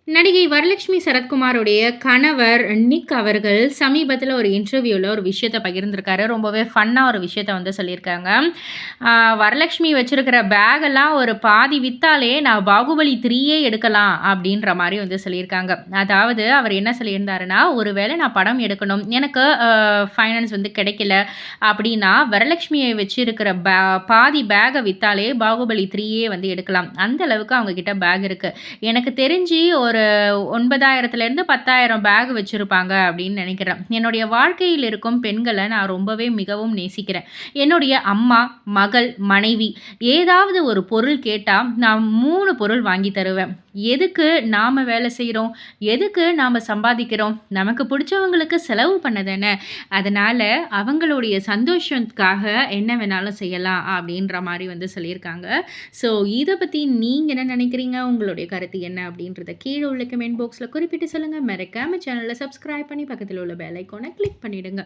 நடிகை வரலட்சுமி சரத்குமாருடைய கணவர் நிக் அவர்கள் சமீபத்தில ஒரு இன்டர்வியூல ஒரு விஷயத்த பகிர்ந்திருக்காரு. ரொம்பவே ஃபன்னா ஒரு விஷயத்த வந்து சொல்லியிருக்காங்க. ஆ வரலட்சுமி வச்சிருக்கிற பேகெல்லாம் ஒரு பாதி வித்தாலே நான் பாகுபலி 3யே எடுக்கலாம் அப்படின்ற மாரி வந்து சொல்லியிருக்காங்க. அதாவது அவர் என்ன சொல்லியிருந்தாருன்னா, "ஒருவேளை நான் படம் எடுக்கணும். எனக்கு ஃபைனான்ஸ் வந்து கிடைக்கல அப்படின்னா, வரலட்சுமியை வச்சிருக்கிற பாதி பேக்க வித்தாலே பாகுபலி 3யே வந்து எடுக்கலாம். அந்த அளவுக்கு அவங்க கிட்ட பேக் இருக்கு. எனக்கு தெரிஞ்சு ஒரு 9,000லேருந்து 10,000 பேக் வச்சிருப்பாங்க அப்படின்னு நினைக்கிறேன். என்னுடைய வாழ்க்கையில் இருக்கும் பெண்கள நான் ரொம்பவே மிகவும் நேசிக்கிறேன். என்னுடைய அம்மா, மகள், மனைவி ஏதாவது ஒரு பொருள் கேட்டா, நான் 3 பொருள் வாங்கி தருவேன். எதுக்கு நாம வேலை செய்றோம்? எதுக்கு நாம சம்பாதிக்கிறோம்? நமக்கு புடிச்சவங்களுக்கு செலவு பண்ண தானே! அதனால அவங்களுடைய சந்தோஷத்துக்காக என்ன வேணாலும் செய்யலாம் அப்படின்ற மாரி வந்து சொல்லியிருக்காங்க. ஸோ இத பத்தி நீங்க என்ன நினைக்கிறீங்க? உங்களுடைய கருத்து என்ன? அப்படின்றத கீழ உள்ள கமெண்ட் பாக்ஸ்ல குறிப்பிட்டு சொல்லுங்க. மறக்காம சேனல சப்ஸ்கிரைப் பண்ணி பக்கத்துல உள்ள பெல் ஐகான கிளிக் பண்ணிடுங்க.